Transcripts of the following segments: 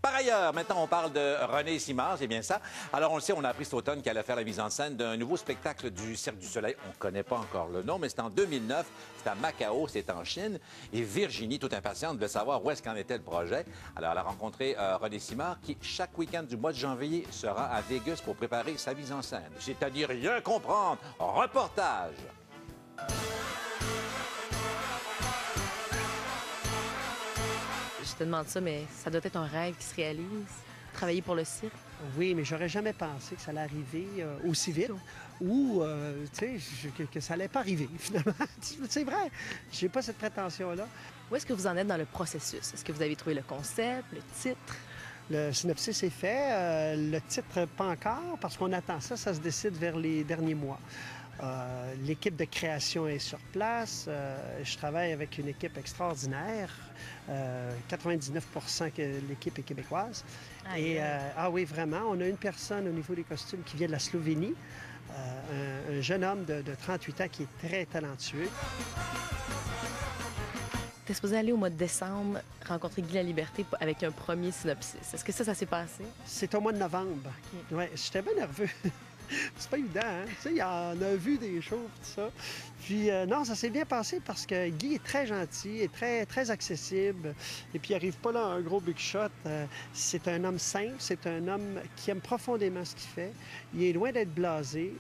Par ailleurs, maintenant, on parle de René Simard, c'est bien ça. Alors, on le sait, on a appris cet automne qu'elle allait faire la mise en scène d'un nouveau spectacle du Cirque du Soleil. On ne connaît pas encore le nom, mais c'est en 2009. C'est à Macao, c'est en Chine. Et Virginie, toute impatiente, devait savoir où est-ce qu'en était le projet. Alors, elle a rencontré René Simard, qui, chaque week-end du mois de janvier, sera à Vegas pour préparer sa mise en scène. C'est-à-dire rien comprendre. Reportage. Je te demande ça, mais ça doit être un rêve qui se réalise. Travailler pour le cirque. Oui, mais j'aurais jamais pensé que ça allait arriver aussi vite ou que ça allait pas arriver, finalement. C'est vrai, j'ai pas cette prétention-là. Où est-ce que vous en êtes dans le processus? Est-ce que vous avez trouvé le concept, le titre? Le synopsis est fait, le titre pas encore, parce qu'on attend ça, ça se décide vers les derniers mois. L'équipe de création est sur place. Je travaille avec une équipe extraordinaire. 99 que l'équipe est québécoise. Oui, vraiment. On a une personne au niveau des costumes qui vient de la Slovénie. Un jeune homme de 38 ans qui est très talentueux. T'es supposé aller au mois de décembre rencontrer Guy Laliberté avec un premier synopsis. Est-ce que ça s'est passé? C'est au mois de novembre. Okay. Ouais, j'étais bien nerveux. C'est pas évident, hein? Tu sais, il en a vu des choses, tout ça. Puis, non, ça s'est bien passé parce que Guy est très gentil et très, très accessible. Et puis, il n'arrive pas là un gros big shot. C'est un homme simple, c'est un homme qui aime profondément ce qu'il fait. Il est loin d'être blasé.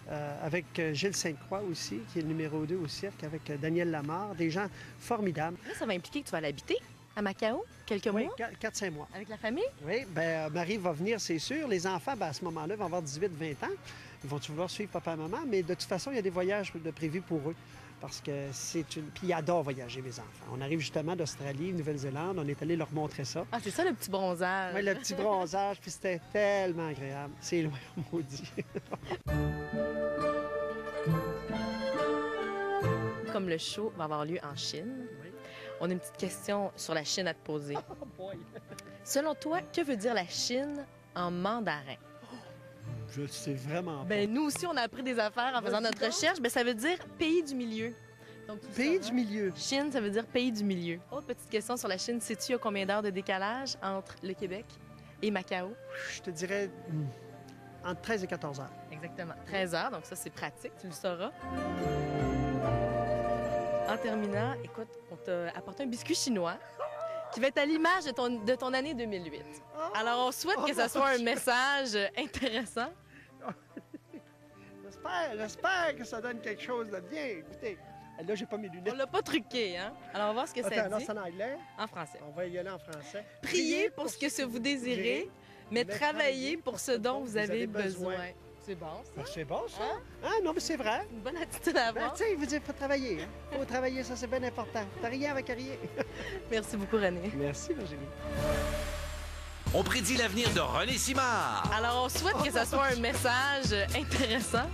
Avec Gilles Sainte-Croix aussi, qui est le numéro 2 au cirque, avec Daniel Lamarre, des gens formidables. Là, ça va impliquer que tu vas l'habiter à Macao, quelques mois? Oui, 4-5 mois. Avec la famille? Oui, bien, Marie va venir, c'est sûr. Les enfants, bien, à ce moment-là, vont avoir 18-20 ans. Ils vont vouloir suivre papa et maman, mais de toute façon, il y a des voyages de prévus pour eux. Parce que c'est une... Puis ils adorent voyager, mes enfants. On arrive justement d'Australie, Nouvelle-Zélande. On est allé leur montrer ça. Ah, c'est ça, le petit bronzage. Oui, le petit bronzage, puis c'était tellement agréable. C'est loin, maudit. Comme le show va avoir lieu en Chine, Oui. on a une petite question sur la Chine à te poser. Oh boy! Selon toi, que veut dire la Chine en mandarin? Je le sais vraiment pas. Ben nous aussi, on a appris des affaires en faisant notre recherche. Ben ça veut dire pays du milieu. Donc, tu Pays sauras. du milieu. Chine, ça veut dire pays du milieu. Autre petite question sur la Chine. Sais-tu, il y a combien d'heures de décalage entre le Québec et Macao? Je te dirais entre 13 et 14 heures. Exactement. 13 heures, donc ça, c'est pratique, tu le sauras. En terminant, écoute, on t'a apporté un biscuit chinois qui va être à l'image de ton année 2008. Alors, on souhaite que ça soit un message intéressant. J'espère que ça donne quelque chose de bien. Écoutez, là, j'ai pas mes On lunettes. l'a pas truqué, hein? Alors, on va voir ce que ça Attends, dit c'est en anglais. en français. On va y aller en français. Priez pour ce que vous désirez, mais travaillez pour ce dont vous avez besoin. C'est bon, ça? Ah, c'est bon, ça? Hein? Ah, non, mais c'est vrai. Une bonne attitude à Ben, avoir. tu sais, il veut dire faut travailler. Hein? Faut travailler, ça, c'est bien important. T'as rien avec rien. Merci beaucoup, René. Merci, Virginie. On prédit l'avenir de René Simard. Alors, on souhaite que ça soit un message intéressant